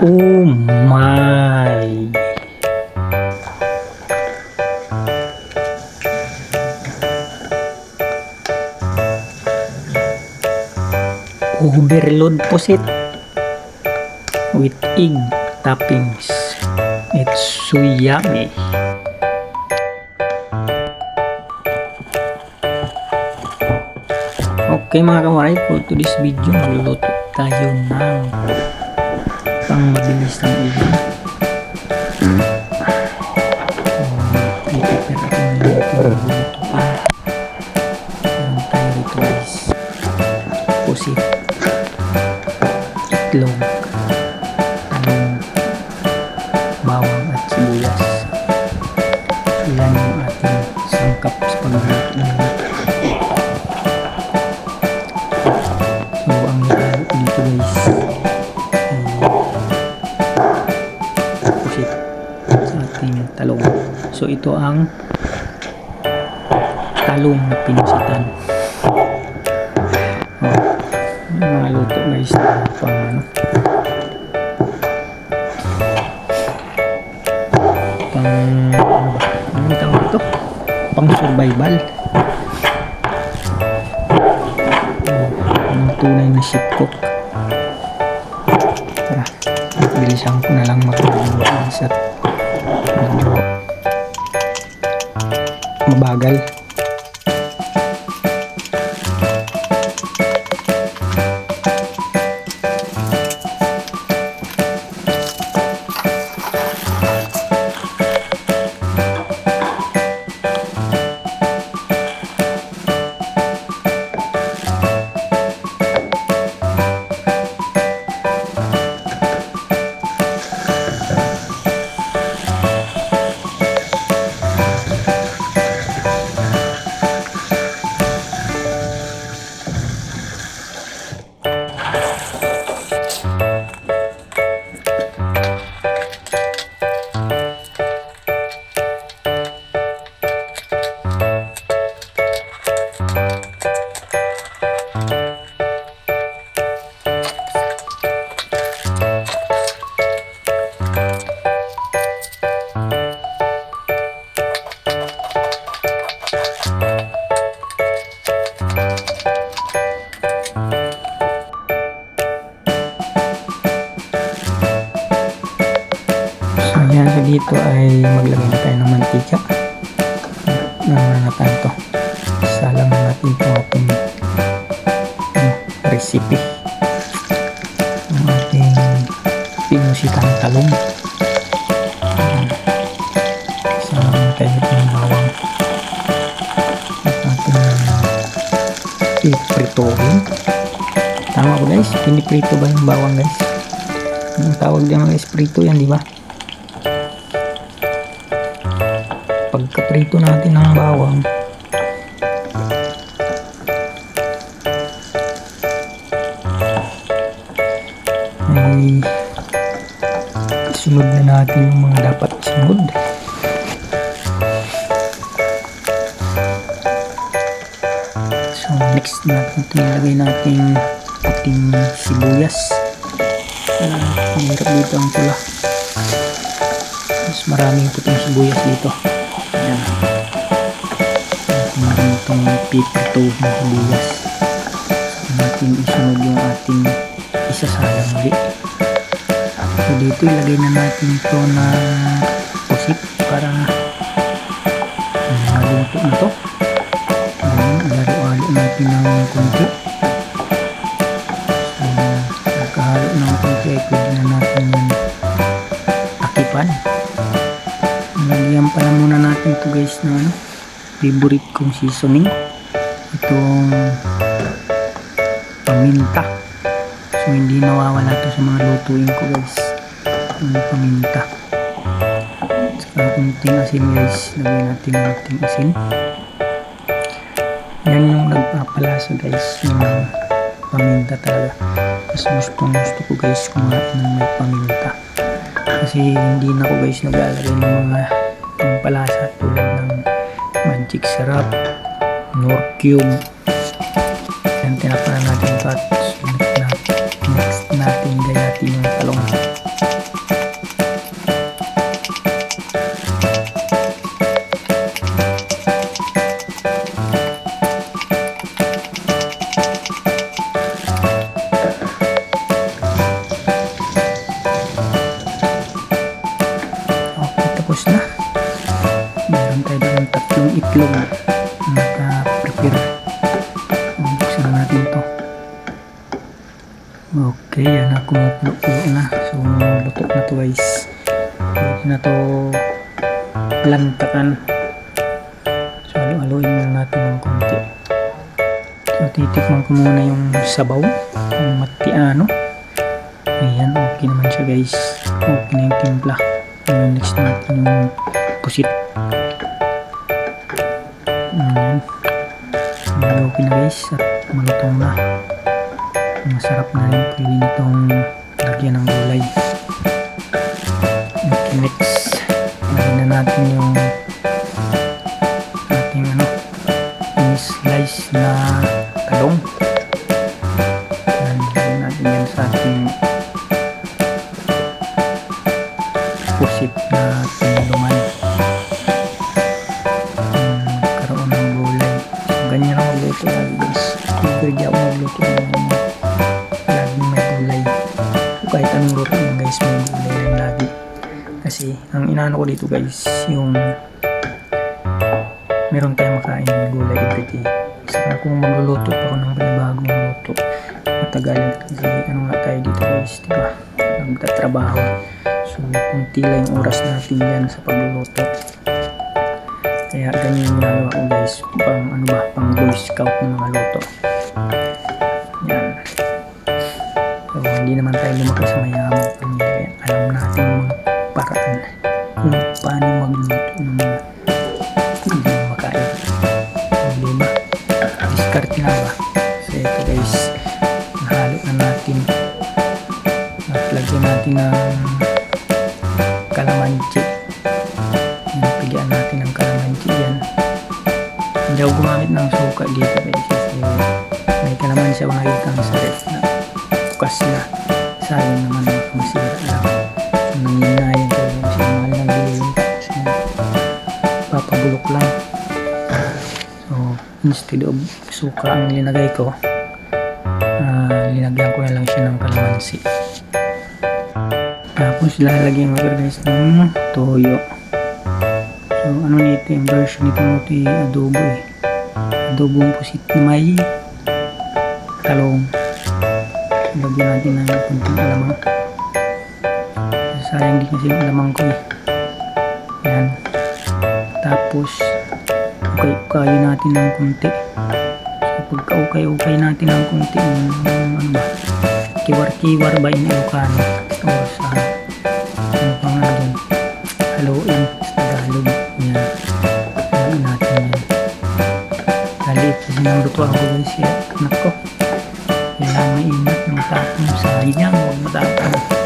Oh my! Overload pusit with egg toppings. It's so yummy. Okay mga kamaray, for today's video magluluto tayo ng pang mabilis ng ulam. I-prepare ako ng magluluto pa. Meron tayo rito guys, pusit, itlog, talong, bawang at sibuyas. Yan yung ating sangkap sa pagluluto nito. So ang nilalo dito guys ay pusit sa ating talong. So ito ang talong na pinusitan. Mga luto guys na pang ano, ano tawag ito? Pang survival. Ang tunay na ship cook. Tara, bilisan ko na lang mag-uwas at medyo mabagal. Ayan, so dito ay maglagay na tayo ng mantika. Nananapan to. Salang natin ito ating recipe. Ang ating pinusitang talong. Salang tayo ng bawang. At ating ipritohin. Tama ko guys, piniprito ba yung bawang guys? Ang tawag din mga esprito yan, di ba? Pagkaprito natin ng bawang, ay sunod na natin yung mga dapat sunod. So next natin ilagay natin ating sibuyas. Mahirap dito ang pula, mas maraming puting sibuyas dito. Ayan, maraming itong pipito ng sibuyas. Natin isunod yung ating isasalang ulit. So dito ilagay na natin ito na pusit para maluto na to. Ilaro-halo natin ng konti. So pagkahalo ng konti ay pwede na natin yan takipan. Lagyan pa na muna natin ito guys na ano, favorite kong seasoning, itong paminta. So hindi nawawala ito sa mga lutuin ko guys, yung paminta. Saka kunting asin guys, lagyan natin ng ating asin. Yan yung nagpapalasa guys ng paminta talaga. Mas gusto ko guys kumain ng may paminta. Kasi hindi na ako guys naglalagay ng mga pampalasa tulad ng magic syrup, nor cube. Yan, tinapa na natin ito at next natin gayatin yung talong. itlog naka-prepare. Buksan na natin ito. Okay, yan na, kumukulo na. So luto na to guys. Pwede na to lantakan. So haluin muna natin ng konti. So titikman ko muna yung sabaw, yung matiano. Ayan, okay naman siya guys. Okay na yung timpla. Yung next natin yung pusit. Ayan. Okay na guys at malutong na. Masarap na rin. Pwede nitong lagyan ng gulay. Okay, next lagyan na natin yung ating slice na talong. Lagyan natin yan sa ating pusit na tinulungan. Karoon ng gulay. So, ganyan ang magluto lagi guys. Pwede ako magluto ng laging may gulay. So, kahit anong luto yun guys, may gulay rin lagi. Kasi ang inaano ko dito guys, yung meron tayong makain ng gulay everyday. Saka kung magluluto pa ako ng panibagong luto, matagal. Kasi ano nga tayo dito guys, diba? Nagtatrabaho. So, kunti lang yung oras natin yan sa pagluluto. Kaya ganyan yung ginagawa ko guys, pang Boy Scout ng mga luto. Yan. So, hindi naman tayo lumaki sa mayamang pamilya. Alam natin yung mga paraan kung paano magluto ng mga hindi makain. So, diba? Discard na ba? So, ito guys, nahalo na natin. At lagyan natin ng kalamansi. Pilihan natin ng kalamansi yan. Hindi ako gumamit ng suka dito guys kasi may kalamansi ako nakita sa ref na bukas na. Sayang naman masira lang. So nangyinayan tayo kasi mahal ng bilhin kasi papabulok lang. So instead of suka ang linagay ko, linagyan ko na lang siya ng kalamansi. Tapos lalagyan ko guys ng toyo. So ano nito yung version nito ito adobo adobong pusit na may talong. So, lagyan natin ng konting alamang. Sayang din kasi yung alamang ko yan. Tapos ukay-ukayin natin ng konti. So pagka-ukay-ukay natin ng konti yung ano ba, kiwar-kiwar ba yung Ilocano or sa ano pa nga dun, haluin sa Tagalog. Yan, haluin natin yan. Halit kasi nang lutuan ko guys, anak ko kailangan maingat ng tapong, sayang, huwag matapong.